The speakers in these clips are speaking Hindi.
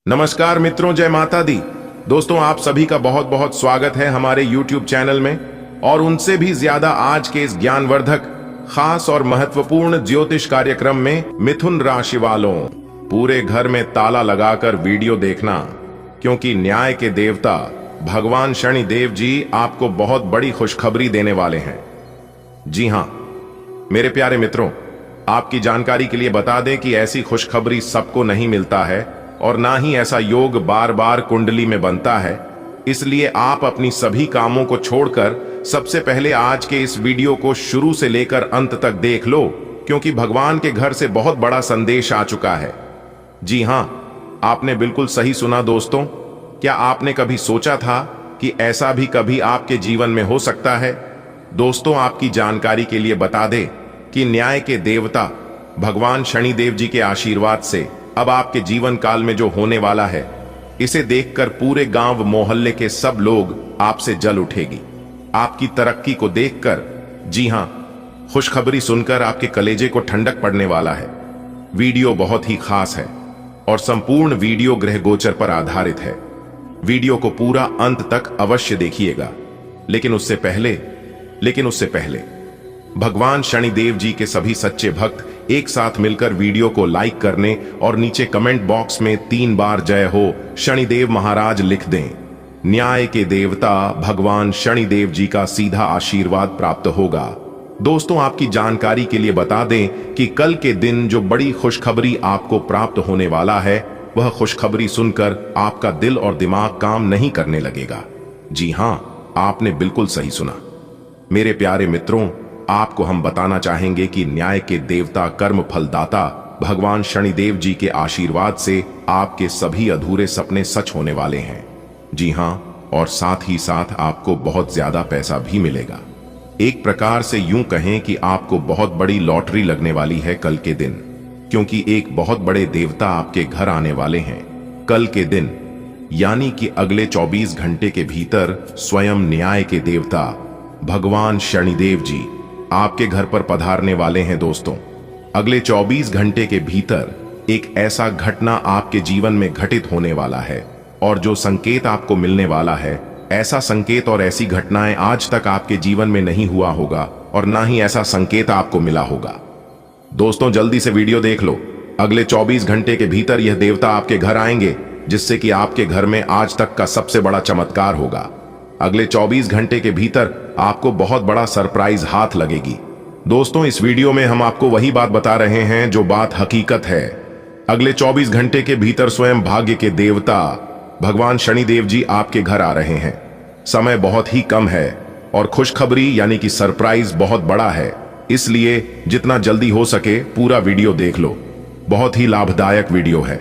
नमस्कार मित्रों, जय माता दी। दोस्तों, आप सभी का बहुत बहुत स्वागत है हमारे YouTube चैनल में। और उनसे भी ज्यादा आज के इस ज्ञानवर्धक, खास और महत्वपूर्ण ज्योतिष कार्यक्रम में मिथुन राशि वालों, पूरे घर में ताला लगाकर वीडियो देखना, क्योंकि न्याय के देवता भगवान शनि देव जी आपको बहुत बड़ी खुशखबरी देने वाले हैं। जी हां मेरे प्यारे मित्रों, आपकी जानकारी के लिए बता दें कि ऐसी खुशखबरी सबको नहीं मिलता है और ना ही ऐसा योग बार बार कुंडली में बनता है। इसलिए आप अपनी सभी कामों को छोड़कर सबसे पहले आज के इस वीडियो को शुरू से लेकर अंत तक देख लो, क्योंकि भगवान के घर से बहुत बड़ा संदेश आ चुका है। जी हां, आपने बिल्कुल सही सुना दोस्तों। क्या आपने कभी सोचा था कि ऐसा भी कभी आपके जीवन में हो सकता है? दोस्तों, आपकी जानकारी के लिए बता दें कि न्याय के देवता भगवान शनि देव जी के आशीर्वाद से अब आपके जीवन काल में जो होने वाला है, इसे देखकर पूरे गांव मोहल्ले के सब लोग आपसे जल उठेगी। आपकी तरक्की को देखकर, जी हां, खुशखबरी सुनकर आपके कलेजे को ठंडक पड़ने वाला है। वीडियो बहुत ही खास है और संपूर्ण वीडियो ग्रह गोचर पर आधारित है। वीडियो को पूरा अंत तक अवश्य देखिएगा। लेकिन उससे पहले भगवान शनि देव जी के सभी सच्चे भक्त एक साथ मिलकर वीडियो को लाइक करने और नीचे कमेंट बॉक्स में 3 बार जय हो शनिदेव महाराज लिख दें। न्याय के देवता भगवान शनि देव जी का सीधा आशीर्वाद प्राप्त होगा। दोस्तों, आपकी जानकारी के लिए बता दें कि कल के दिन जो बड़ी खुशखबरी आपको प्राप्त होने वाला है, वह खुशखबरी सुनकर आपका दिल और दिमाग काम नहीं करने लगेगा। जी हां, आपने बिल्कुल सही सुना। मेरे प्यारे मित्रों, आपको हम बताना चाहेंगे कि न्याय के देवता कर्म फलदाता भगवान शनिदेव जी के आशीर्वाद से आपके सभी अधूरे सपने सच होने वाले हैं। जी हां, और साथ ही साथ आपको बहुत ज्यादा पैसा भी मिलेगा। एक प्रकार से यूं कहें कि आपको बहुत बड़ी लॉटरी लगने वाली है कल के दिन, क्योंकि एक बहुत बड़े देवता आपके घर आने वाले हैं कल के दिन, यानी कि अगले 24 घंटे के भीतर स्वयं न्याय के देवता भगवान शनिदेव जी आपके घर पर पधारने वाले हैं। दोस्तों, अगले 24 घंटे के भीतर एक ऐसा घटना आपके जीवन में घटित होने वाला है, और जो संकेत आपको मिलने वाला है, ऐसा संकेत और ऐसी घटनाएं आज तक आपके जीवन में नहीं हुआ होगा और ना ही ऐसा संकेत आपको मिला होगा। दोस्तों, जल्दी से वीडियो देख लो। अगले 24 घंटे के भीतर यह देवता आपके घर आएंगे, जिससे कि आपके घर में आज तक का सबसे बड़ा चमत्कार होगा। अगले 24 घंटे के भीतर आपको बहुत बड़ा सरप्राइज हाथ लगेगी। दोस्तों, इस वीडियो में हम आपको वही बात बता रहे हैं जो बात हकीकत है। अगले 24 घंटे के भीतर स्वयं भाग्य के देवता भगवान शनिदेव जी आपके घर आ रहे हैं। समय बहुत ही कम है और खुशखबरी यानी कि सरप्राइज बहुत बड़ा है, इसलिए जितना जल्दी हो सके पूरा वीडियो देख लो। बहुत ही लाभदायक वीडियो है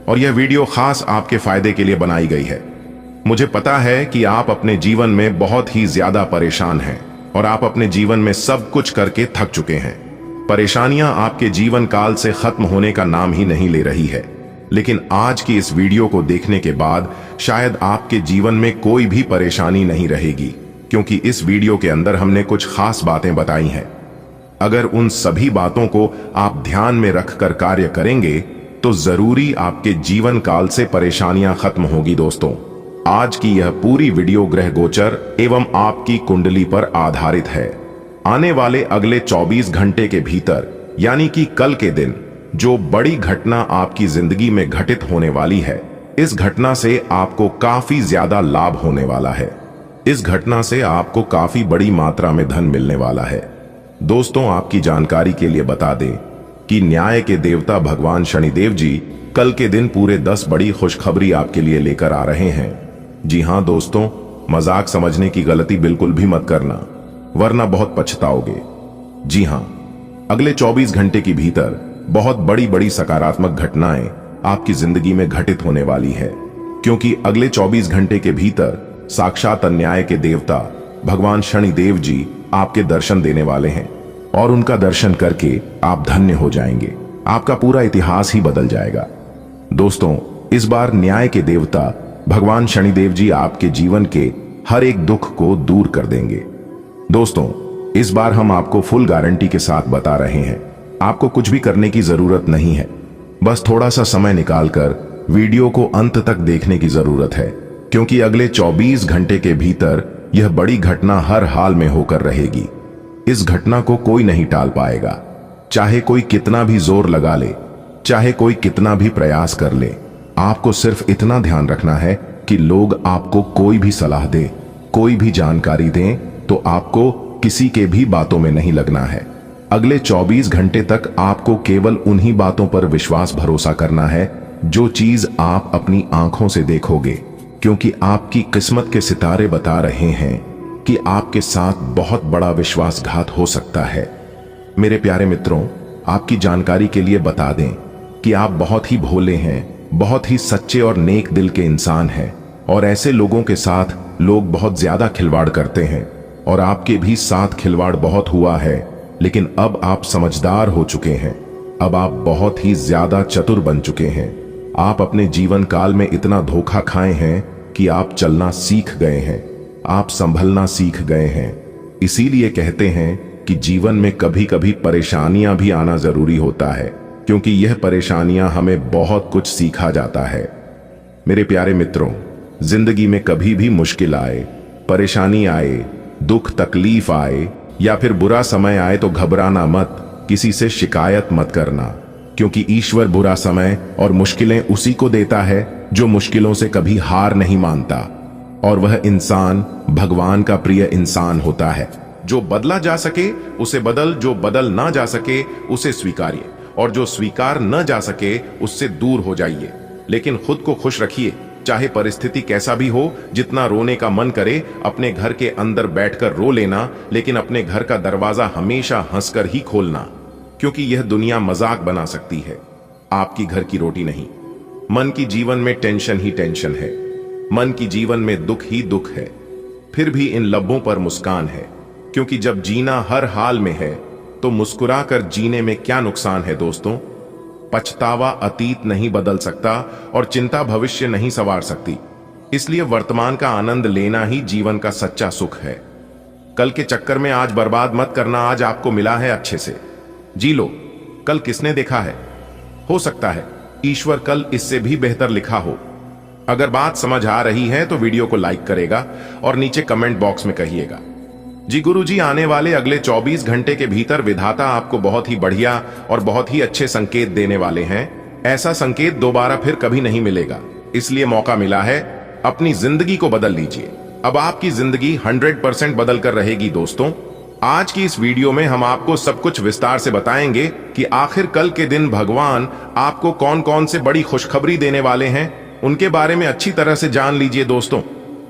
और यह वीडियो खास आपके फायदे के लिए बनाई गई है। मुझे पता है कि आप अपने जीवन में बहुत ही ज्यादा परेशान हैं और आप अपने जीवन में सब कुछ करके थक चुके हैं। परेशानियां आपके जीवन काल से खत्म होने का नाम ही नहीं ले रही है। लेकिन आज की इस वीडियो को देखने के बाद शायद आपके जीवन में कोई भी परेशानी नहीं रहेगी, क्योंकि इस वीडियो के अंदर हमने कुछ खास बातें बताई हैं। अगर उन सभी बातों को आप ध्यान में रखकर कार्य करेंगे तो जरूरी आपके जीवन काल से परेशानियां खत्म होगी। दोस्तों, आज की यह पूरी वीडियो ग्रह गोचर एवं आपकी कुंडली पर आधारित है। आने वाले अगले 24 घंटे के भीतर, यानी कि कल के दिन, जो बड़ी घटना आपकी जिंदगी में घटित होने वाली है, इस घटना से आपको काफी ज्यादा लाभ होने वाला है। इस घटना से आपको काफी बड़ी मात्रा में धन मिलने वाला है। दोस्तों, आपकी जानकारी के लिए बता दें कि न्याय के देवता भगवान शनिदेव जी कल के दिन पूरे 10 बड़ी खुशखबरी आपके लिए लेकर आ रहे हैं। जी हां दोस्तों, मजाक समझने की गलती बिल्कुल भी मत करना, वरना बहुत पछताओगे। जी हां, अगले 24 घंटे के भीतर बहुत बड़ी बड़ी सकारात्मक घटनाएं आपकी जिंदगी में घटित होने वाली है, क्योंकि अगले 24 घंटे के भीतर साक्षात न्याय के देवता भगवान शनिदेव जी आपके दर्शन देने वाले हैं और उनका दर्शन करके आप धन्य हो जाएंगे। आपका पूरा इतिहास ही बदल जाएगा। दोस्तों, इस बार न्याय के देवता भगवान शनिदेव जी आपके जीवन के हर एक दुख को दूर कर देंगे। दोस्तों, इस बार हम आपको फुल गारंटी के साथ बता रहे हैं, आपको कुछ भी करने की जरूरत नहीं है। बस थोड़ा सा समय निकालकर वीडियो को अंत तक देखने की जरूरत है, क्योंकि अगले 24 घंटे के भीतर यह बड़ी घटना हर हाल में होकर रहेगी। इस घटना को कोई नहीं टाल पाएगा, चाहे कोई कितना भी जोर लगा ले, चाहे कोई कितना भी प्रयास कर ले। आपको सिर्फ इतना ध्यान रखना है कि लोग आपको कोई भी सलाह दे, कोई भी जानकारी दें, तो आपको किसी के भी बातों में नहीं लगना है। अगले 24 घंटे तक आपको केवल उन्हीं बातों पर विश्वास भरोसा करना है जो चीज आप अपनी आंखों से देखोगे, क्योंकि आपकी किस्मत के सितारे बता रहे हैं कि आपके साथ बहुत बड़ा विश्वासघात हो सकता है। मेरे प्यारे मित्रों, आपकी जानकारी के लिए बता दें कि आप बहुत ही भोले हैं, बहुत ही सच्चे और नेक दिल के इंसान हैं, और ऐसे लोगों के साथ लोग बहुत ज्यादा खिलवाड़ करते हैं, और आपके भी साथ खिलवाड़ बहुत हुआ है। लेकिन अब आप समझदार हो चुके हैं, अब आप बहुत ही ज्यादा चतुर बन चुके हैं। आप अपने जीवन काल में इतना धोखा खाए हैं कि आप चलना सीख गए हैं, आप संभलना सीख गए हैं। इसीलिए कहते हैं कि जीवन में कभी कभी परेशानियां भी आना जरूरी होता है, क्योंकि यह परेशानियां हमें बहुत कुछ सिखा जाता है। मेरे प्यारे मित्रों, जिंदगी में कभी भी मुश्किल आए, परेशानी आए, दुख तकलीफ आए या फिर बुरा समय आए तो घबराना मत, किसी से शिकायत मत करना, क्योंकि ईश्वर बुरा समय और मुश्किलें उसी को देता है जो मुश्किलों से कभी हार नहीं मानता, और वह इंसान भगवान का प्रिय इंसान होता है। जो बदला जा सके उसे बदल, जो बदल ना जा सके उसे स्वीकारिए, और जो स्वीकार न जा सके उससे दूर हो जाइए। लेकिन खुद को खुश रखिए, चाहे परिस्थिति कैसा भी हो। जितना रोने का मन करे अपने घर के अंदर बैठकर रो लेना, लेकिन अपने घर का दरवाजा हमेशा हंसकर ही खोलना, क्योंकि यह दुनिया मजाक बना सकती है, आपकी घर की रोटी नहीं। मन की जीवन में टेंशन ही टेंशन है, मन की जीवन में दुख ही दुख है, फिर भी इन लब्बों पर मुस्कान है, क्योंकि जब जीना हर हाल में है तो मुस्कुराकर जीने में क्या नुकसान है दोस्तों। पछतावा अतीत नहीं बदल सकता और चिंता भविष्य नहीं संवार सकती, इसलिए वर्तमान का आनंद लेना ही जीवन का सच्चा सुख है। कल के चक्कर में आज बर्बाद मत करना। आज आपको मिला है, अच्छे से जी लो। कल किसने देखा है, हो सकता है ईश्वर कल इससे भी बेहतर लिखा हो। अगर बात समझ आ रही है तो वीडियो को लाइक करेगा और नीचे कमेंट बॉक्स में कहिएगा। जी गुरुजी, आने वाले अगले 24 घंटे के भीतर विधाता आपको बहुत ही बढ़िया और बहुत ही अच्छे संकेत देने वाले हैं। ऐसा संकेत दोबारा फिर कभी नहीं मिलेगा, इसलिए मौका मिला है, अपनी जिंदगी को बदल लीजिए। अब आपकी जिंदगी 100% बदल कर रहेगी दोस्तों। आज की इस वीडियो में हम आपको सब कुछ विस्तार से बताएंगे कि आखिर कल के दिन भगवान आपको कौन कौन से बड़ी खुशखबरी देने वाले हैं, उनके बारे में अच्छी तरह से जान लीजिए दोस्तों।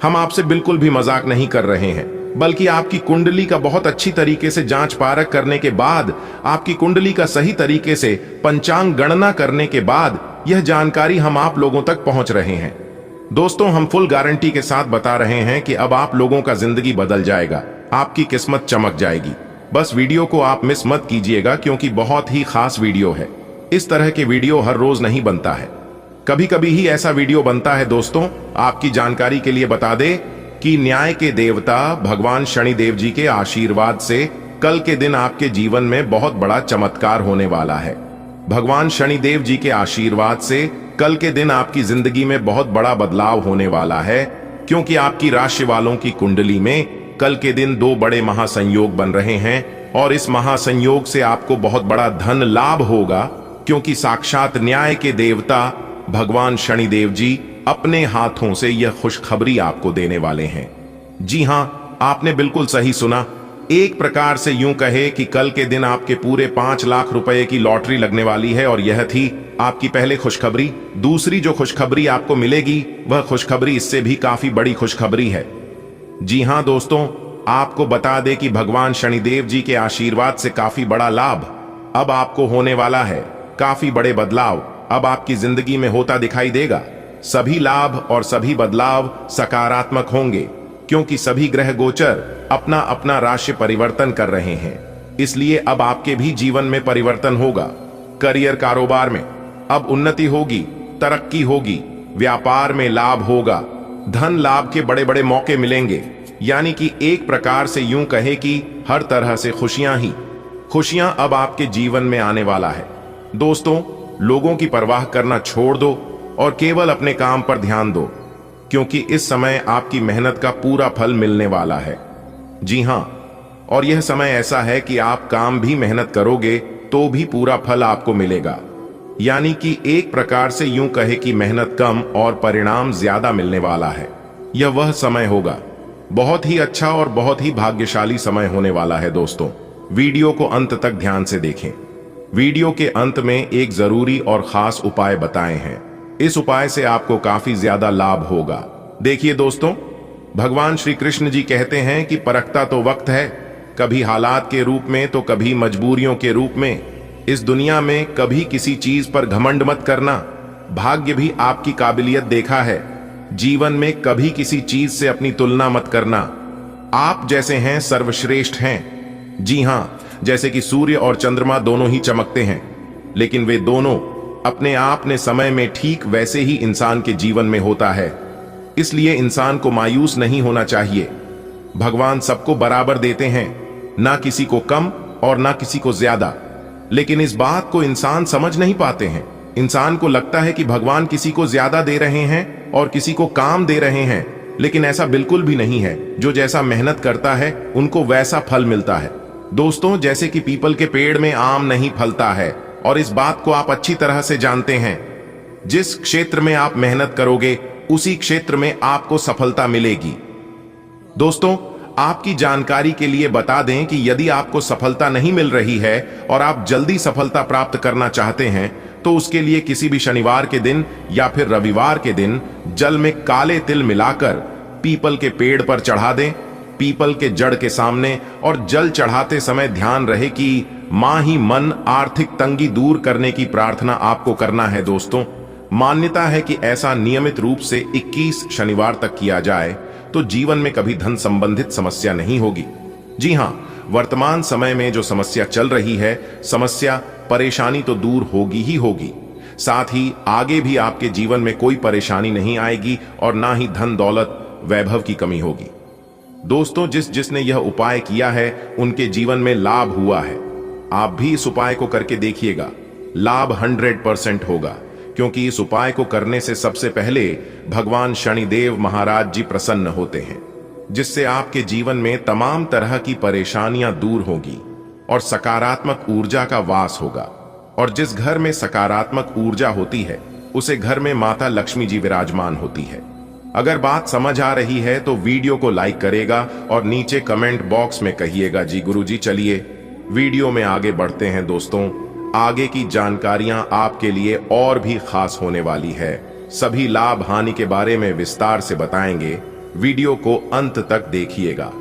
हम आपसे बिल्कुल भी मजाक नहीं कर रहे हैं, बल्कि आपकी कुंडली का बहुत अच्छी तरीके से जांच पारख करने के बाद, आपकी कुंडली का सही तरीके से पंचांग गणना करने के बाद यह जानकारी हम आप लोगों तक पहुंच रहे हैं। दोस्तों, हम फुल गारंटी के साथ बता रहे हैं कि अब आप लोगों का जिंदगी बदल जाएगा, आपकी किस्मत चमक जाएगी। बस वीडियो को आप मिस मत कीजिएगा, क्योंकि बहुत ही खास वीडियो है। इस तरह के वीडियो हर रोज नहीं बनता है, कभी कभी ही ऐसा वीडियो बनता है दोस्तों। आपकी जानकारी के लिए बता दें कि न्याय के देवता भगवान शनिदेव जी के आशीर्वाद से कल के दिन आपके जीवन में बहुत बड़ा चमत्कार होने वाला है। भगवान शनिदेव जी के आशीर्वाद से कल के दिन आपकी जिंदगी में बहुत बड़ा बदलाव होने वाला है, क्योंकि आपकी राशि वालों की कुंडली में कल के दिन 2 बड़े महासंयोग बन रहे हैं, और इस महासंयोग से आपको बहुत बड़ा धन लाभ होगा, क्योंकि साक्षात न्याय के देवता भगवान शनिदेव जी अपने हाथों से यह खुशखबरी आपको देने वाले हैं। जी हां, आपने बिल्कुल सही सुना। एक प्रकार से यूं कहे कि कल के दिन आपके पूरे 5 लाख रुपए की लॉटरी लगने वाली है, और यह थी आपकी पहले खुशखबरी। दूसरी जो खुशखबरी आपको मिलेगी वह खुशखबरी इससे भी काफी बड़ी खुशखबरी है। जी हां दोस्तों, आपको बता दें कि भगवान शनिदेव जी के आशीर्वाद से काफी बड़ा लाभ अब आपको होने वाला है। काफी बड़े बदलाव अब आपकी जिंदगी में होता दिखाई देगा। सभी लाभ और सभी बदलाव सकारात्मक होंगे, क्योंकि सभी ग्रह गोचर अपना अपना राशि परिवर्तन कर रहे हैं। इसलिए अब आपके भी जीवन में परिवर्तन होगा। करियर कारोबार में अब उन्नति होगी, तरक्की होगी, व्यापार में लाभ होगा, धन लाभ के बड़े बड़े मौके मिलेंगे। यानी कि एक प्रकार से यूं कहे कि हर तरह से खुशियां ही खुशियां अब आपके जीवन में आने वाला है। दोस्तों, लोगों की परवाह करना छोड़ दो, और केवल अपने काम पर ध्यान दो, क्योंकि इस समय आपकी मेहनत का पूरा फल मिलने वाला है। जी हां, और यह समय ऐसा है कि आप काम भी मेहनत करोगे तो भी पूरा फल आपको मिलेगा। यानी कि एक प्रकार से यूं कहे कि मेहनत कम और परिणाम ज्यादा मिलने वाला है। यह वह समय होगा, बहुत ही अच्छा और बहुत ही भाग्यशाली समय होने वाला है। दोस्तों, वीडियो को अंत तक ध्यान से देखें। वीडियो के अंत में एक जरूरी और खास उपाय बताए हैं। इस उपाय से आपको काफी ज्यादा लाभ होगा। देखिए दोस्तों, भगवान श्री कृष्ण जी कहते हैं कि परखता तो वक्त है, कभी हालात के रूप में तो कभी मजबूरियों के रूप में। इस दुनिया में कभी किसी चीज पर घमंड मत करना। भाग्य भी आपकी काबिलियत देखा है। जीवन में कभी किसी चीज से अपनी तुलना मत करना। आप जैसे हैं सर्वश्रेष्ठ हैं। जी हां, जैसे कि सूर्य और चंद्रमा दोनों ही चमकते हैं, लेकिन वे दोनों अपने आप ने समय में ठीक वैसे ही इंसान के जीवन में होता है। इसलिए इंसान को मायूस नहीं होना चाहिए। भगवान सबको बराबर देते हैं, ना किसी को कम और ना किसी को ज्यादा। लेकिन इस बात को इंसान समझ नहीं पाते हैं। इंसान को लगता है कि भगवान किसी को ज्यादा दे रहे हैं और किसी को काम दे रहे हैं, लेकिन ऐसा बिल्कुल भी नहीं है। जो जैसा मेहनत करता है उनको वैसा फल मिलता है। दोस्तों, जैसे कि पीपल के पेड़ में आम नहीं फलता है, और इस बात को आप अच्छी तरह से जानते हैं। जिस क्षेत्र में आप मेहनत करोगे उसी क्षेत्र में आपको सफलता मिलेगी। दोस्तों, आपकी जानकारी के लिए बता दें कि यदि आपको सफलता नहीं मिल रही है और आप जल्दी सफलता प्राप्त करना चाहते हैं, तो उसके लिए किसी भी शनिवार के दिन या फिर रविवार के दिन जल में काले तिल मिलाकर पीपल के पेड़ पर चढ़ा दें, पीपल के जड़ के सामने। और जल चढ़ाते समय ध्यान रहे कि मां ही मन आर्थिक तंगी दूर करने की प्रार्थना आपको करना है। दोस्तों, मान्यता है कि ऐसा नियमित रूप से 21 शनिवार तक किया जाए तो जीवन में कभी धन संबंधित समस्या नहीं होगी। जी हां, वर्तमान समय में जो समस्या चल रही है, समस्या परेशानी तो दूर होगी ही होगी, साथ ही आगे भी आपके जीवन में कोई परेशानी नहीं आएगी और ना ही धन दौलत वैभव की कमी होगी। दोस्तों, जिसने यह उपाय किया है उनके जीवन में लाभ हुआ है। आप भी इस उपाय को करके देखिएगा, लाभ 100% होगा, क्योंकि इस उपाय को करने से सबसे पहले भगवान शनिदेव महाराज जी प्रसन्न होते हैं, जिससे आपके जीवन में तमाम तरह की परेशानियां दूर होगी और सकारात्मक ऊर्जा का वास होगा। और जिस घर में सकारात्मक ऊर्जा होती है उसे घर में माता लक्ष्मी जी विराजमान होती है। अगर बात समझ आ रही है तो वीडियो को लाइक करेगा और नीचे कमेंट बॉक्स में कहिएगा जी गुरुजी। चलिए वीडियो में आगे बढ़ते हैं। दोस्तों, आगे की जानकारियां आपके लिए और भी खास होने वाली है। सभी लाभ हानि के बारे में विस्तार से बताएंगे। वीडियो को अंत तक देखिएगा।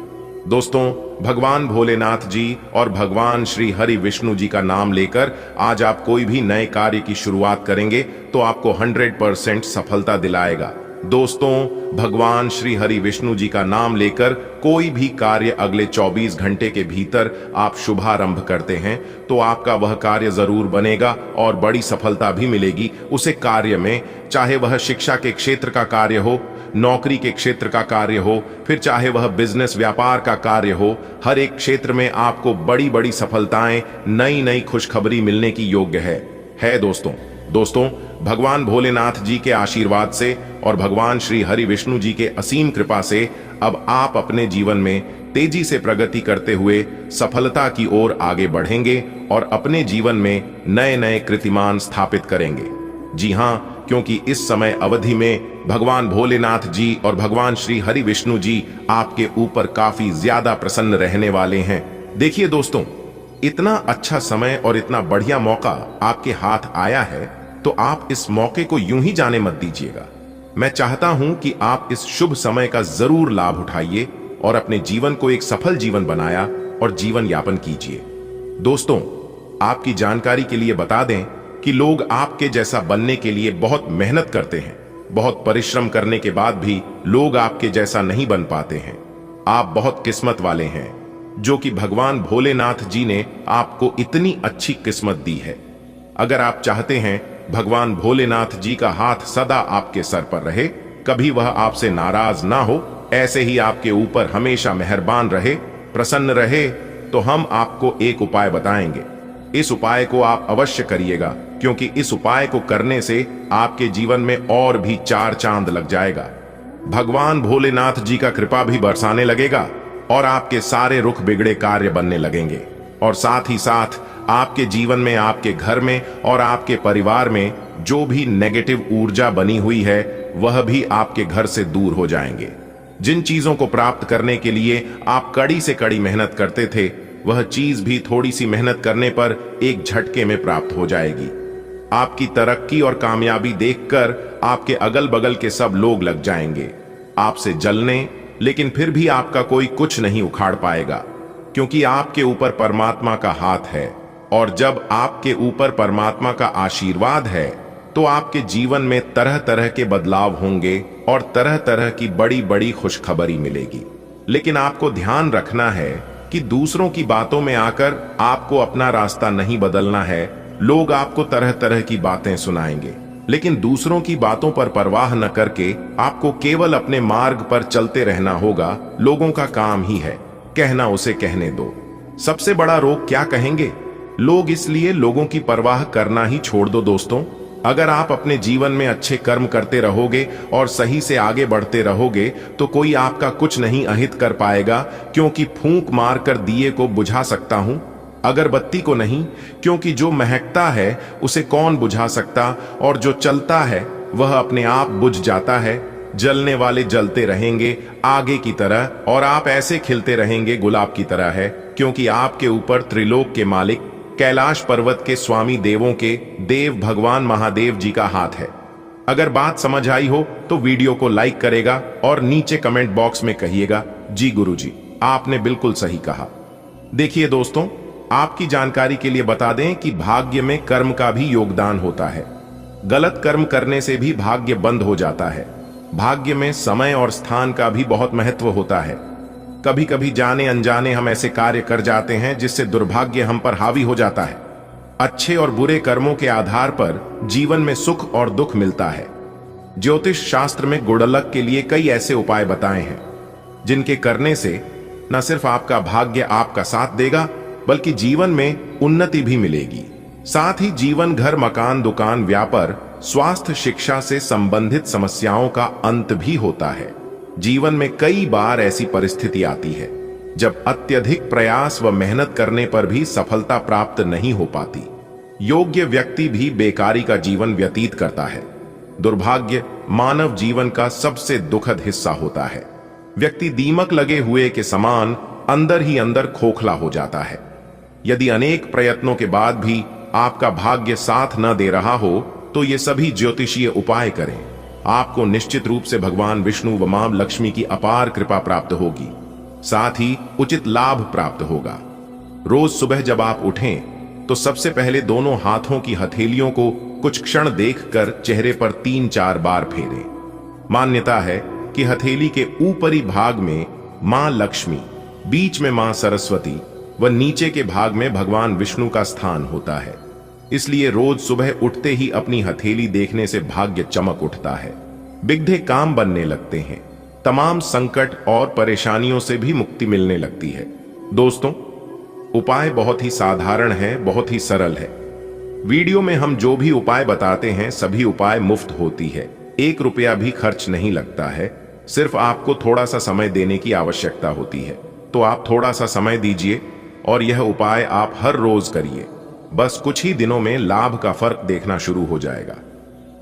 दोस्तों, भगवान भोलेनाथ जी और भगवान श्री हरि विष्णु जी का नाम लेकर आज आप कोई भी नए कार्य की शुरुआत करेंगे तो आपको 100% सफलता दिलाएगा। दोस्तों, भगवान श्री हरि विष्णु जी का नाम लेकर कोई भी कार्य अगले 24 घंटे के भीतर आप शुभारंभ करते हैं तो आपका वह कार्य जरूर बनेगा और बड़ी सफलता भी मिलेगी उसे कार्य में। चाहे वह शिक्षा के क्षेत्र का कार्य हो, नौकरी के क्षेत्र का कार्य हो, फिर चाहे वह बिजनेस व्यापार का कार्य हो, हर एक क्षेत्र में आपको बड़ी बड़ी सफलताएं, नई नई खुशखबरी मिलने की योग्य है दोस्तों, भगवान भोलेनाथ जी के आशीर्वाद से और भगवान श्री हरि विष्णु जी के असीम कृपा से अब आप अपने जीवन में तेजी से प्रगति करते हुए सफलता की ओर आगे बढ़ेंगे और अपने जीवन में नए नए कीर्तिमान स्थापित करेंगे। जी हां, क्योंकि इस समय अवधि में भगवान भोलेनाथ जी और भगवान श्री हरि विष्णु जी आपके ऊपर काफी ज्यादा प्रसन्न रहने वाले हैं। देखिए दोस्तों, इतना अच्छा समय और इतना बढ़िया मौका आपके हाथ आया है तो आप इस मौके को यूं ही जाने मत दीजिएगा। मैं चाहता हूं कि आप इस शुभ समय का जरूर लाभ उठाइए और अपने जीवन को एक सफल जीवन बनाया और जीवन यापन कीजिए। दोस्तों, आपकी जानकारी के लिए बता दें कि लोग आपके जैसा बनने के लिए बहुत मेहनत करते हैं। बहुत परिश्रम करने के बाद भी लोग आपके जैसा नहीं बन पाते हैं। आप बहुत किस्मत वाले हैं, जो कि भगवान भोलेनाथ जी ने आपको इतनी अच्छी किस्मत दी है। अगर आप चाहते हैं भगवान भोलेनाथ जी का हाथ सदा आपके सर पर रहे, कभी वह आपसे नाराज ना हो, ऐसे ही आपके ऊपर हमेशा मेहरबान रहे, प्रसन्न रहे, तो हम आपको एक उपाय बताएंगे। इस उपाय को आप अवश्य करिएगा, क्योंकि इस उपाय को करने से आपके जीवन में और भी 4 चांद लग जाएगा। भगवान भोलेनाथ जी का कृपा भी बरसाने लगेगा और आपके सारे रुख बिगड़े कार्य बनने लगेंगे, और साथ ही साथ आपके जीवन में, आपके घर में और आपके परिवार में जो भी नेगेटिव ऊर्जा बनी हुई है वह भी आपके घर से दूर हो जाएंगे। जिन चीजों को प्राप्त करने के लिए आप कड़ी से कड़ी मेहनत करते थे, वह चीज भी थोड़ी सी मेहनत करने पर एक झटके में प्राप्त हो जाएगी। आपकी तरक्की और कामयाबी देखकर आपके अगल बगल के सब लोग लग जाएंगे आपसे जलने, लेकिन फिर भी आपका कोई कुछ नहीं उखाड़ पाएगा, क्योंकि आपके ऊपर परमात्मा का हाथ है। और जब आपके ऊपर परमात्मा का आशीर्वाद है तो आपके जीवन में तरह तरह के बदलाव होंगे और तरह तरह की बड़ी बड़ी खुशखबरी मिलेगी। लेकिन आपको ध्यान रखना है कि दूसरों की बातों में आकर आपको अपना रास्ता नहीं बदलना है। लोग आपको तरह तरह की बातें सुनाएंगे, लेकिन दूसरों की बातों पर परवाह न करके आपको केवल अपने मार्ग पर चलते रहना होगा। लोगों का काम ही है कहना, उसे कहने दो। सबसे बड़ा रोग क्या कहेंगे लोग, इसलिए लोगों की परवाह करना ही छोड़ दो दोस्तों। अगर आप अपने जीवन में अच्छे कर्म करते रहोगे और सही से आगे बढ़ते रहोगे तो कोई आपका कुछ नहीं अहित कर पाएगा, क्योंकि फूंक मारकर दिए को बुझा सकता हूं, अगरबत्ती को नहीं, क्योंकि जो महकता है उसे कौन बुझा सकता, और जो चलता है वह अपने आप बुझ जाता है। जलने वाले जलते रहेंगे आगे की तरह, और आप ऐसे खिलते रहेंगे गुलाब की तरह है, क्योंकि आपके ऊपर त्रिलोक के मालिक, कैलाश पर्वत के स्वामी, देवों के देव भगवान महादेव जी का हाथ है। अगर बात समझ आई हो तो वीडियो को लाइक करेगा और नीचे कमेंट बॉक्स में कहिएगा, जी गुरुजी आपने बिल्कुल सही कहा। देखिए दोस्तों, आपकी जानकारी के लिए बता दें कि भाग्य में कर्म का भी योगदान होता है। गलत कर्म करने से भी भाग्य बंद हो जाता है। भाग्य में समय और स्थान का भी बहुत महत्व होता है। कभी कभी जाने अनजाने हम ऐसे कार्य कर जाते हैं जिससे दुर्भाग्य हम पर हावी हो जाता है। अच्छे और बुरे कर्मों के आधार पर जीवन में सुख और दुख मिलता है। ज्योतिष शास्त्र में गुड़लक के लिए कई ऐसे उपाय बताए हैं जिनके करने से न सिर्फ आपका भाग्य आपका साथ देगा, बल्कि जीवन में उन्नति भी मिलेगी। साथ ही जीवन, घर, मकान, दुकान, व्यापार, स्वास्थ्य, शिक्षा से संबंधित समस्याओं का अंत भी होता है। जीवन में कई बार ऐसी परिस्थिति आती है जब अत्यधिक प्रयास व मेहनत करने पर भी सफलता प्राप्त नहीं हो पाती। योग्य व्यक्ति भी बेकारी का जीवन व्यतीत करता है। दुर्भाग्य मानव जीवन का सबसे दुखद हिस्सा होता है। व्यक्ति दीमक लगे हुए के समान अंदर ही अंदर खोखला हो जाता है। यदि अनेक प्रयत्नों के बाद भी आपका भाग्य साथ न दे रहा हो तो ये सभी ज्योतिषीय उपाय करें। आपको निश्चित रूप से भगवान विष्णु व मां लक्ष्मी की अपार कृपा प्राप्त होगी, साथ ही उचित लाभ प्राप्त होगा। रोज सुबह जब आप उठें तो सबसे पहले दोनों हाथों की हथेलियों को कुछ क्षण देखकर चेहरे पर 3-4 बार फेरें। मान्यता है कि हथेली के ऊपरी भाग में मां लक्ष्मी, बीच में मां सरस्वती व नीचे के भाग में भगवान विष्णु का स्थान होता है। इसलिए रोज सुबह उठते ही अपनी हथेली देखने से भाग्य चमक उठता है, बिगड़े काम बनने लगते हैं, तमाम संकट और परेशानियों से भी मुक्ति मिलने लगती है। दोस्तों, उपाय बहुत ही साधारण है, बहुत ही सरल है। वीडियो में हम जो भी उपाय बताते हैं सभी उपाय मुफ्त होती है, 1 रुपया भी खर्च नहीं लगता है। सिर्फ आपको थोड़ा सा समय देने की आवश्यकता होती है। तो आप थोड़ा सा समय दीजिए और यह उपाय आप हर रोज करिए। बस कुछ ही दिनों में लाभ का फर्क देखना शुरू हो जाएगा।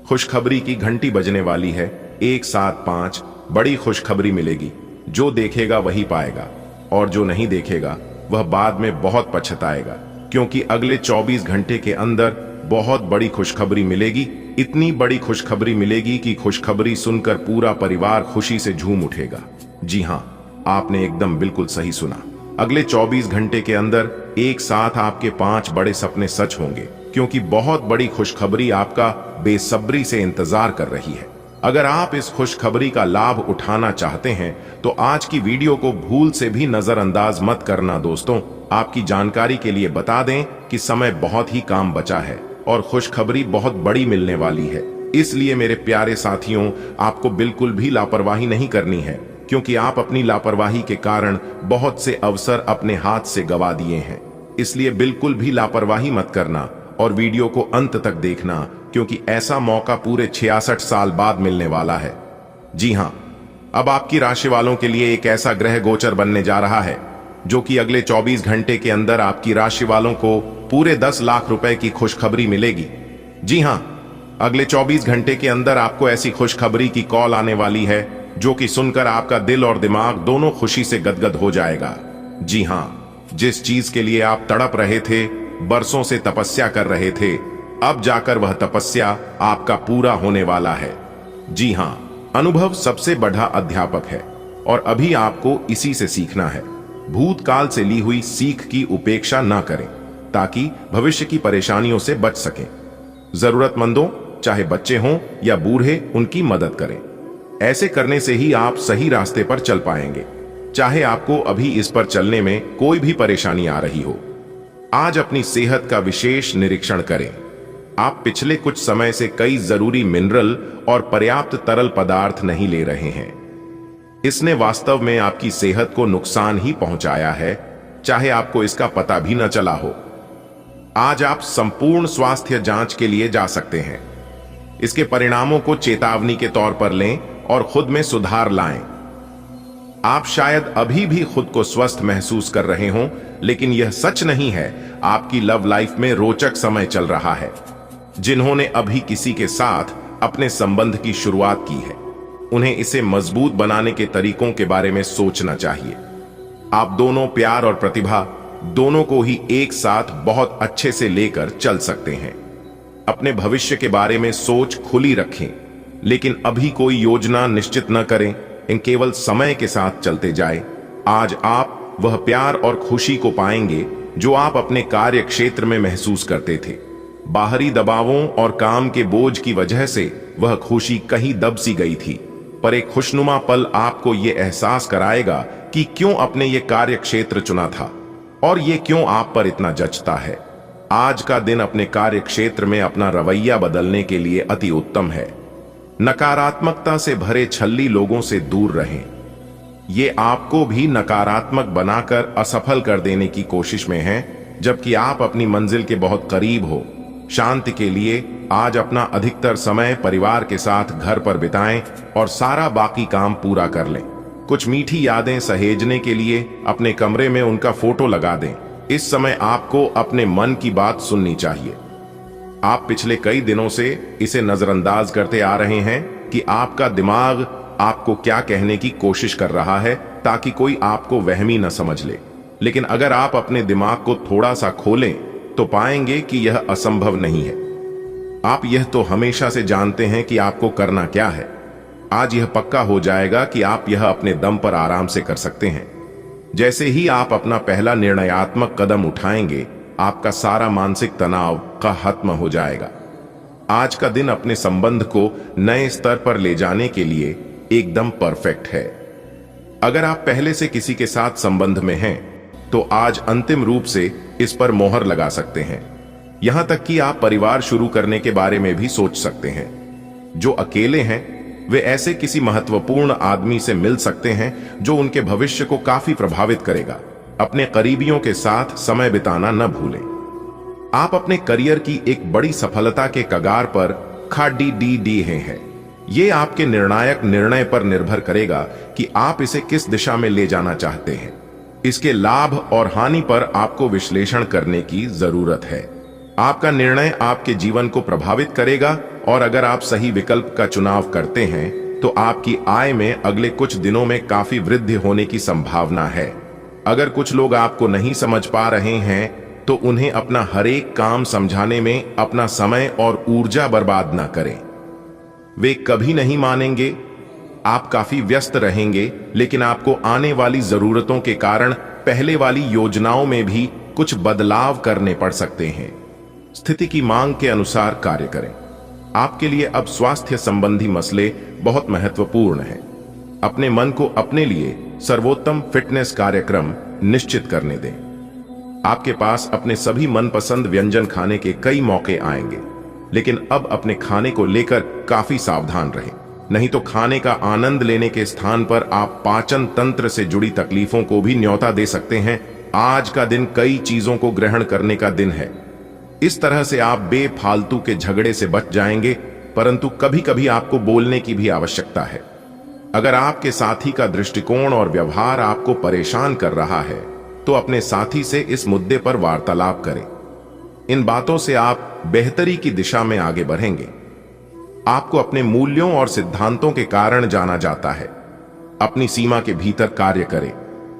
खुशखबरी की घंटी बजने वाली है। 175 बड़ी खुशखबरी मिलेगी। जो देखेगा वही पाएगा, और जो नहीं देखेगा वह बाद में बहुत पछताएगा, क्योंकि अगले 24 घंटे के अंदर बहुत बड़ी खुशखबरी मिलेगी। इतनी बड़ी खुशखबरी मिलेगी कि खुशखबरी सुनकर पूरा परिवार खुशी से झूम उठेगा। जी हां, आपने एकदम बिल्कुल सही सुना। अगले 24 घंटे के अंदर एक साथ आपके 5 बड़े सपने सच होंगे, क्योंकि बहुत बड़ी खुशखबरी आपका बेसब्री से इंतजार कर रही है। अगर आप इस खुशखबरी का लाभ उठाना चाहते हैं तो आज की वीडियो को भूल से भी नजरअंदाज मत करना। दोस्तों, आपकी जानकारी के लिए बता दें कि समय बहुत ही कम बचा है और खुशखबरी बहुत बड़ी मिलने वाली है। इसलिए मेरे प्यारे साथियों, आपको बिल्कुल भी लापरवाही नहीं करनी है, क्योंकि आप अपनी लापरवाही के कारण बहुत से अवसर अपने हाथ से गवा दिए हैं। इसलिए बिल्कुल भी लापरवाही मत करना और वीडियो को अंत तक देखना, क्योंकि ऐसा मौका पूरे 66 साल बाद मिलने वाला है। जी हां, अब आपकी राशि वालों के लिए एक ऐसा ग्रह गोचर बनने जा रहा है जो कि अगले 24 घंटे के अंदर आपकी राशि वालों को पूरे 10 लाख रुपए की खुशखबरी मिलेगी। जी हां, अगले 24 घंटे के अंदर आपको ऐसी खुशखबरी की कॉल आने वाली है जो कि सुनकर आपका दिल और दिमाग दोनों खुशी से गदगद हो जाएगा। जी हां, जिस चीज के लिए आप तड़प रहे थे, बरसों से तपस्या कर रहे थे, अब जाकर वह तपस्या आपका पूरा होने वाला है। जी हां, अनुभव सबसे बड़ा अध्यापक है और अभी आपको इसी से सीखना है। भूतकाल से ली हुई सीख की उपेक्षा न करें ताकि भविष्य की परेशानियों से बच सकें। जरूरतमंदों, चाहे बच्चे हों या बूढ़े, उनकी मदद करें। ऐसे करने से ही आप सही रास्ते पर चल पाएंगे, चाहे आपको अभी इस पर चलने में कोई भी परेशानी आ रही हो। आज अपनी सेहत का विशेष निरीक्षण करें। आप पिछले कुछ समय से कई जरूरी मिनरल और पर्याप्त तरल पदार्थ नहीं ले रहे हैं। इसने वास्तव में आपकी सेहत को नुकसान ही पहुंचाया है, चाहे आपको इसका पता भी न चला हो। आज आप संपूर्ण स्वास्थ्य जांच के लिए जा सकते हैं। इसके परिणामों को चेतावनी के तौर पर लें और खुद में सुधार लाएं। आप शायद अभी भी खुद को स्वस्थ महसूस कर रहे हों, लेकिन यह सच नहीं है। आपकी लव लाइफ में रोचक समय चल रहा है। जिन्होंने अभी किसी के साथ अपने संबंध की शुरुआत की है, उन्हें इसे मजबूत बनाने के तरीकों के बारे में सोचना चाहिए। आप दोनों प्यार और प्रतिभा दोनों को ही एक साथ बहुत अच्छे से लेकर चल सकते हैं। अपने भविष्य के बारे में सोच खुली रखें, लेकिन अभी कोई योजना निश्चित न करें। इन केवल समय के साथ चलते जाए। आज आप वह प्यार और खुशी को पाएंगे जो आप अपने कार्य क्षेत्र में महसूस करते थे। बाहरी दबावों और काम के बोझ की वजह से वह खुशी कहीं दब सी गई थी, पर एक खुशनुमा पल आपको यह एहसास कराएगा कि क्यों अपने ये कार्य क्षेत्र चुना था और ये क्यों आप पर इतना जचता है। आज का दिन अपने कार्य क्षेत्र में अपना रवैया बदलने के लिए अति उत्तम है। नकारात्मकता से भरे छल्ली लोगों से दूर रहें। ये आपको भी नकारात्मक बनाकर असफल कर देने की कोशिश में हैं, जबकि आप अपनी मंजिल के बहुत करीब हो। शांति के लिए आज अपना अधिकतर समय परिवार के साथ घर पर बिताएं और सारा बाकी काम पूरा कर लें। कुछ मीठी यादें सहेजने के लिए अपने कमरे में उनका फोटो लगा दें। इस समय आपको अपने मन की बात सुननी चाहिए। आप पिछले कई दिनों से इसे नजरअंदाज करते आ रहे हैं कि आपका दिमाग आपको क्या कहने की कोशिश कर रहा है ताकि कोई आपको वहमी न समझ ले। लेकिन अगर आप अपने दिमाग को थोड़ा सा खोलें तो पाएंगे कि यह असंभव नहीं है। आप यह तो हमेशा से जानते हैं कि आपको करना क्या है। आज यह पक्का हो जाएगा कि आप यह अपने दम पर आराम से कर सकते हैं। जैसे ही आप अपना पहला निर्णयात्मक कदम उठाएंगे, आपका सारा मानसिक तनाव का खत्म हो जाएगा। आज का दिन अपने संबंध को नए स्तर पर ले जाने के लिए एकदम परफेक्ट है। अगर आप पहले से किसी के साथ संबंध में हैं, तो आज अंतिम रूप से इस पर मोहर लगा सकते हैं। यहां तक कि आप परिवार शुरू करने के बारे में भी सोच सकते हैं। जो अकेले हैं, वे ऐसे किसी महत्वपूर्ण आदमी से मिल सकते हैं जो उनके भविष्य को काफी प्रभावित करेगा। अपने करीबियों के साथ समय बिताना न भूलें। आप अपने करियर की एक बड़ी सफलता के कगार पर खड़ी हैं। ये आपके निर्णायक निर्णय पर निर्भर करेगा कि आप इसे किस दिशा में ले जाना चाहते हैं। इसके लाभ और हानि पर आपको विश्लेषण करने की जरूरत है। आपका निर्णय आपके जीवन को प्रभावित करेगा और अगर आप सही विकल्प का चुनाव करते हैं तो आपकी आय में अगले कुछ दिनों में काफी वृद्धि होने की संभावना है। अगर कुछ लोग आपको नहीं समझ पा रहे हैं तो उन्हें अपना हर एक काम समझाने में अपना समय और ऊर्जा बर्बाद ना करें। वे कभी नहीं मानेंगे। आप काफी व्यस्त रहेंगे, लेकिन आपको आने वाली जरूरतों के कारण पहले वाली योजनाओं में भी कुछ बदलाव करने पड़ सकते हैं। स्थिति की मांग के अनुसार कार्य करें। आपके लिए अब स्वास्थ्य संबंधी मसले बहुत महत्वपूर्ण हैं। अपने मन को अपने लिए सर्वोत्तम फिटनेस कार्यक्रम निश्चित करने दें। आपके पास अपने सभी मनपसंद व्यंजन खाने के कई मौके आएंगे, लेकिन अब अपने खाने को लेकर काफी सावधान रहें, नहीं तो खाने का आनंद लेने के स्थान पर आप पाचन तंत्र से जुड़ी तकलीफों को भी न्योता दे सकते हैं। आज का दिन कई चीजों को ग्रहण करने का दिन है। इस तरह से आप बेफालतू के झगड़े से बच जाएंगे, परंतु कभी कभी आपको बोलने की भी आवश्यकता है। अगर आपके साथी का दृष्टिकोण और व्यवहार आपको परेशान कर रहा है तो अपने साथी से इस मुद्दे पर वार्तालाप करें। इन बातों से आप बेहतरी की दिशा में आगे बढ़ेंगे। आपको अपने मूल्यों और सिद्धांतों के कारण जाना जाता है। अपनी सीमा के भीतर कार्य करें।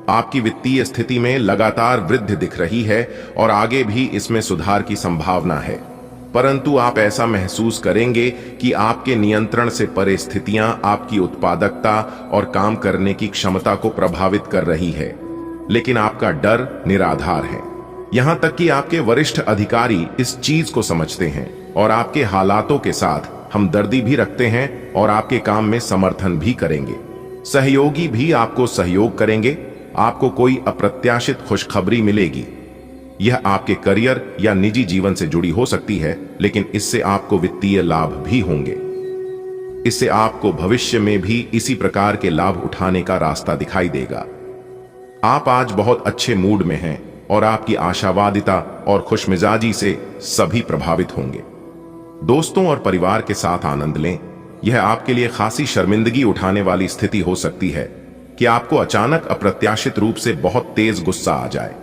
आपकी वित्तीय स्थिति में लगातार वृद्धि दिख रही है और आगे भी इसमें सुधार की संभावना है, परंतु आप ऐसा महसूस करेंगे कि आपके नियंत्रण से परे स्थितियां आपकी उत्पादकता और काम करने की क्षमता को प्रभावित कर रही है। लेकिन आपका डर निराधार है। यहां तक कि आपके वरिष्ठ अधिकारी इस चीज को समझते हैं और आपके हालातों के साथ हमदर्दी भी रखते हैं और आपके काम में समर्थन भी करेंगे। सहयोगी भी आपको सहयोग करेंगे। आपको कोई अप्रत्याशित खुशखबरी मिलेगी। यह आपके करियर या निजी जीवन से जुड़ी हो सकती है, लेकिन इससे आपको वित्तीय लाभ भी होंगे। इससे आपको भविष्य में भी इसी प्रकार के लाभ उठाने का रास्ता दिखाई देगा। आप आज बहुत अच्छे मूड में हैं और आपकी आशावादिता और खुशमिजाजी से सभी प्रभावित होंगे। दोस्तों और परिवार के साथ आनंद लें। यह आपके लिए खासी शर्मिंदगी उठाने वाली स्थिति हो सकती है कि आपको अचानक अप्रत्याशित रूप से बहुत तेज गुस्सा आ जाए।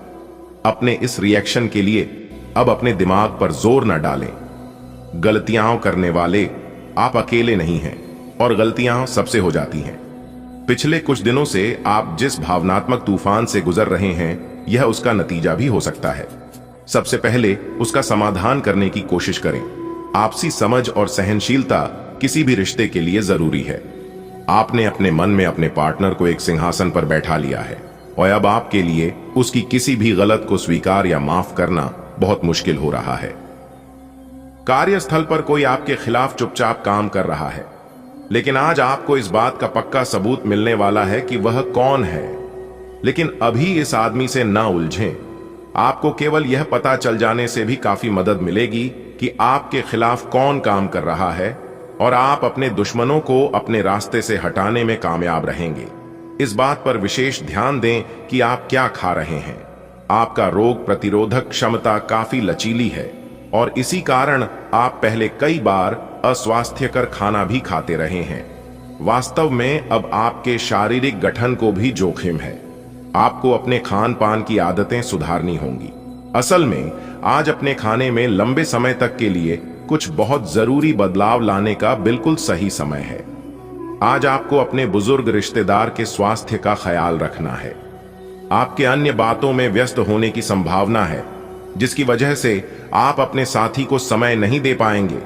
अपने इस रिएक्शन के लिए अब अपने दिमाग पर जोर न डालें। गलतियां करने वाले आप अकेले नहीं हैं और गलतियां सबसे हो जाती हैं। पिछले कुछ दिनों से आप जिस भावनात्मक तूफान से गुजर रहे हैं, यह उसका नतीजा भी हो सकता है। सबसे पहले उसका समाधान करने की कोशिश करें। आपसी समझ और सहनशीलता किसी भी रिश्ते के लिए जरूरी है। आपने अपने मन में अपने पार्टनर को एक सिंहासन पर बैठा लिया है और अब आपके लिए उसकी किसी भी गलत को स्वीकार या माफ करना बहुत मुश्किल हो रहा है। कार्यस्थल पर कोई आपके खिलाफ चुपचाप काम कर रहा है, लेकिन आज आपको इस बात का पक्का सबूत मिलने वाला है कि वह कौन है। लेकिन अभी इस आदमी से ना उलझें। आपको केवल यह पता चल जाने से भी काफी मदद मिलेगी कि आपके खिलाफ कौन काम कर रहा है और आप अपने दुश्मनों को अपने रास्ते से हटाने में कामयाब रहेंगे। इस बात पर विशेष ध्यान दें कि आप क्या खा रहे हैं। आपका रोग प्रतिरोधक क्षमता काफी लचीली है और इसी कारण आप पहले कई बार अस्वास्थ्यकर खाना भी खाते रहे हैं। वास्तव में अब आपके शारीरिक गठन को भी जोखिम है। आपको अपने खान पान की आदतें सुधारनी होंगी। असल में आज अपने खाने में लंबे समय तक के लिए कुछ बहुत जरूरी बदलाव लाने का बिल्कुल सही समय है। आज आपको अपने बुजुर्ग रिश्तेदार के स्वास्थ्य का ख्याल रखना है। आपके अन्य बातों में व्यस्त होने की संभावना है, जिसकी वजह से आप अपने साथी को समय नहीं दे पाएंगे,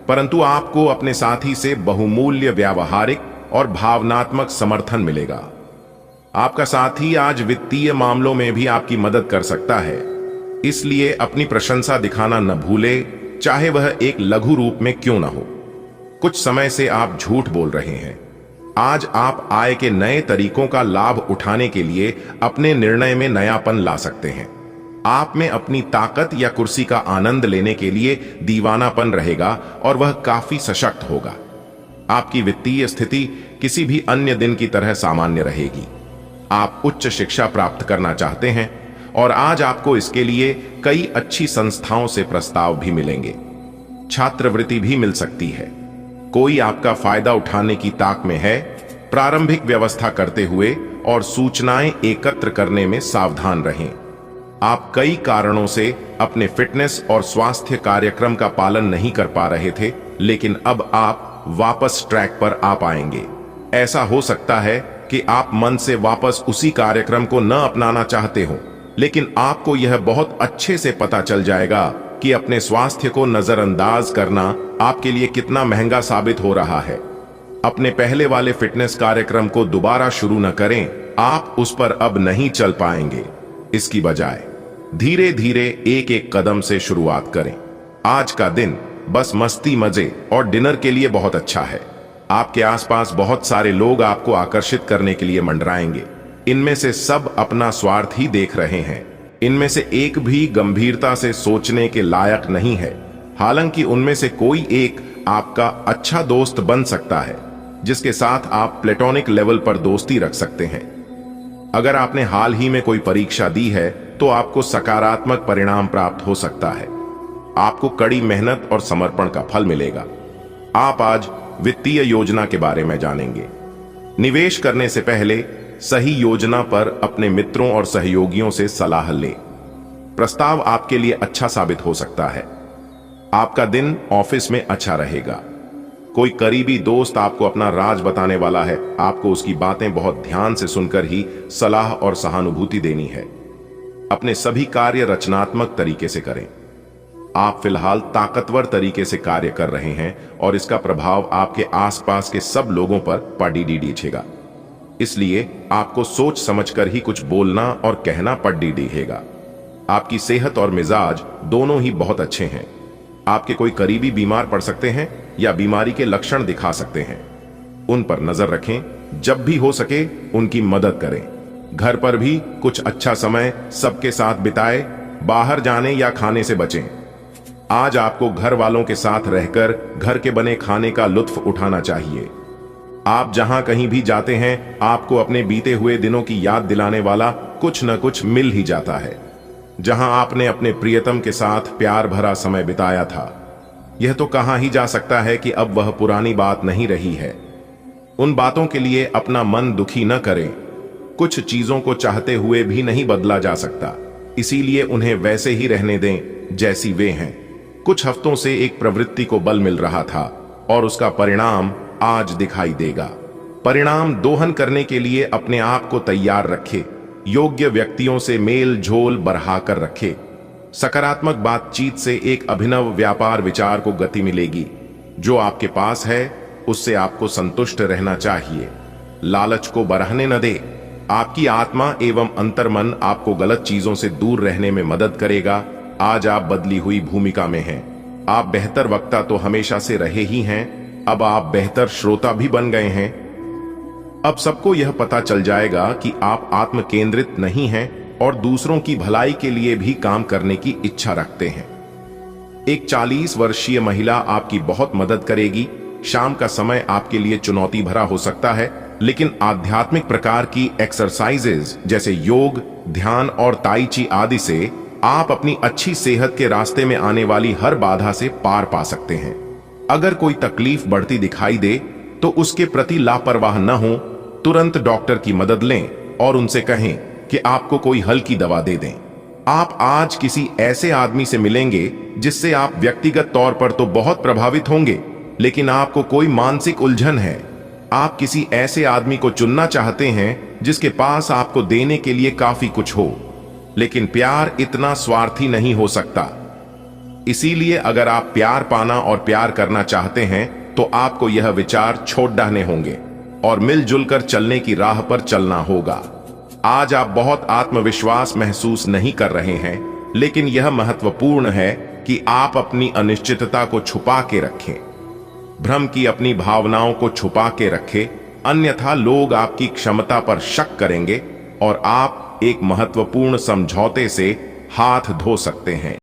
परंतु आपको अपने साथी से बहुमूल्य व्यावहारिक और भावनात्मक समर्थन मिलेगा। आपका साथी आज वित्तीय मामलों में भी आपकी मदद कर सकता है, इसलिए अपनी प्रशंसा दिखाना न भूले, चाहे वह एक लघु रूप में क्यों न हो। कुछ समय से आप झूठ बोल रहे हैं। आज आप आय के नए तरीकों का लाभ उठाने के लिए अपने निर्णय में नयापन ला सकते हैं। आप में अपनी ताकत या कुर्सी का आनंद लेने के लिए दीवानापन रहेगा और वह काफी सशक्त होगा। आपकी वित्तीय स्थिति किसी भी अन्य दिन की तरह सामान्य रहेगी। आप उच्च शिक्षा प्राप्त करना चाहते हैं और आज आपको इसके लिए कई अच्छी संस्थाओं से प्रस्ताव भी मिलेंगे। छात्रवृत्ति भी मिल सकती है। कोई आपका फायदा उठाने की ताक में है। प्रारंभिक व्यवस्था करते हुए और सूचनाएं एकत्र करने में सावधान रहें। आप कई कारणों से अपने फिटनेस और स्वास्थ्य कार्यक्रम का पालन नहीं कर पा रहे थे, लेकिन अब आप वापस ट्रैक पर आ पाएंगे। ऐसा हो सकता है कि आप मन से वापस उसी कार्यक्रम को न अपनाना चाहते हो, लेकिन आपको यह बहुत अच्छे से पता चल जाएगा कि अपने स्वास्थ्य को नजरअंदाज करना आपके लिए कितना महंगा साबित हो रहा है। अपने पहले वाले फिटनेस कार्यक्रम को दोबारा शुरू न करें। आप उस पर अब नहीं चल पाएंगे। इसकी बजाय धीरे धीरे एक एक कदम से शुरुआत करें। आज का दिन बस मस्ती, मजे और डिनर के लिए बहुत अच्छा है। आपके आसपास बहुत सारे लोग आपको आकर्षित करने के लिए मंडराएंगे। इनमें से सब अपना स्वार्थ ही देख रहे हैं। इनमें से एक भी गंभीरता से सोचने के लायक नहीं है। हालांकि उनमें से कोई एक आपका अच्छा दोस्त बन सकता है, जिसके साथ आप प्लेटोनिक लेवल पर दोस्ती रख सकते हैं। अगर आपने हाल ही में कोई परीक्षा दी है तो आपको सकारात्मक परिणाम प्राप्त हो सकता है। आपको कड़ी मेहनत और समर्पण का फल मिलेगा। आप आज वित्तीय योजना के बारे में जानेंगे। निवेश करने से पहले सही योजना पर अपने मित्रों और सहयोगियों से सलाह लें। प्रस्ताव आपके लिए अच्छा साबित हो सकता है। आपका दिन ऑफिस में अच्छा रहेगा। कोई करीबी दोस्त आपको अपना राज बताने वाला है। आपको उसकी बातें बहुत ध्यान से सुनकर ही सलाह और सहानुभूति देनी है। अपने सभी कार्य रचनात्मक तरीके से करें। आप फिलहाल ताकतवर तरीके से कार्य कर रहे हैं और इसका प्रभाव आपके आसपास के सब लोगों पर पड़ेगा। इसलिए आपको सोच समझकर ही कुछ बोलना और कहना पड़ेगा। आपकी सेहत और मिजाज दोनों ही बहुत अच्छे हैं। आपके कोई करीबी बीमार पड़ सकते हैं या बीमारी के लक्षण दिखा सकते हैं। उन पर नजर रखें। जब भी हो सके उनकी मदद करें। घर पर भी कुछ अच्छा समय सबके साथ बिताएं। बाहर जाने या खाने से बचें। आज आपको घर वालों के साथ रहकर घर के बने खाने का लुत्फ उठाना चाहिए। आप जहां कहीं भी जाते हैं, आपको अपने बीते हुए दिनों की याद दिलाने वाला कुछ न कुछ मिल ही जाता है। जहां आपने अपने प्रियतम के साथ प्यार भरा समय बिताया था, यह तो कहा ही जा सकता है कि अब वह पुरानी बात नहीं रही है। उन बातों के लिए अपना मन दुखी न करें। कुछ चीजों को चाहते हुए भी नहीं बदला जा सकता, इसीलिए उन्हें वैसे ही रहने दें जैसी वे हैं। कुछ हफ्तों से एक प्रवृत्ति को बल मिल रहा था और उसका परिणाम आज दिखाई देगा। परिणाम दोहन करने के लिए अपने आप को तैयार रखें। योग्य व्यक्तियों से मेल झोल बढ़ा कर रखें। सकारात्मक बातचीत से एक अभिनव व्यापार विचार को गति मिलेगी। जो आपके पास है उससे आपको संतुष्ट रहना चाहिए। लालच को बढ़ने न दे। आपकी आत्मा एवं अंतर्मन आपको गलत चीजों से दूर रहने में मदद करेगा। आज आप बदली हुई भूमिका में हैं। आप बेहतर वक्ता तो हमेशा से रहे ही हैं, अब आप बेहतर श्रोता भी बन गए हैं। अब सबको यह पता चल जाएगा कि आप आत्म केंद्रित नहीं हैं और दूसरों की भलाई के लिए भी काम करने की इच्छा रखते हैं। एक 40 वर्षीय महिला आपकी बहुत मदद करेगी। शाम का समय आपके लिए चुनौती भरा हो सकता है, लेकिन आध्यात्मिक प्रकार की एक्सरसाइजेज जैसे योग, ध्यान और ताई ची आदि से आप अपनी अच्छी सेहत के रास्ते में आने वाली हर बाधा से पार पा सकते हैं। अगर कोई तकलीफ बढ़ती दिखाई दे तो उसके प्रति लापरवाह न हो। तुरंत डॉक्टर की मदद लें और उनसे कहें कि आपको कोई हल्की दवा दे दें। आप आज किसी ऐसे आदमी से मिलेंगे जिससे आप व्यक्तिगत तौर पर तो बहुत प्रभावित होंगे, लेकिन आपको कोई मानसिक उलझन है। आप किसी ऐसे आदमी को चुनना चाहते हैं जिसके पास आपको देने के लिए काफी कुछ हो, लेकिन प्यार इतना स्वार्थी नहीं हो सकता। इसीलिए अगर आप प्यार पाना और प्यार करना चाहते हैं तो आपको यह विचार छोड़ डालने होंगे और मिलजुल कर चलने की राह पर चलना होगा। आज आप बहुत आत्मविश्वास महसूस नहीं कर रहे हैं, लेकिन यह महत्वपूर्ण है कि आप अपनी अनिश्चितता को छुपा के रखें। भ्रम की अपनी भावनाओं को छुपा के रखें, अन्यथा लोग आपकी क्षमता पर शक करेंगे और आप एक महत्वपूर्ण समझौते से हाथ धो सकते हैं।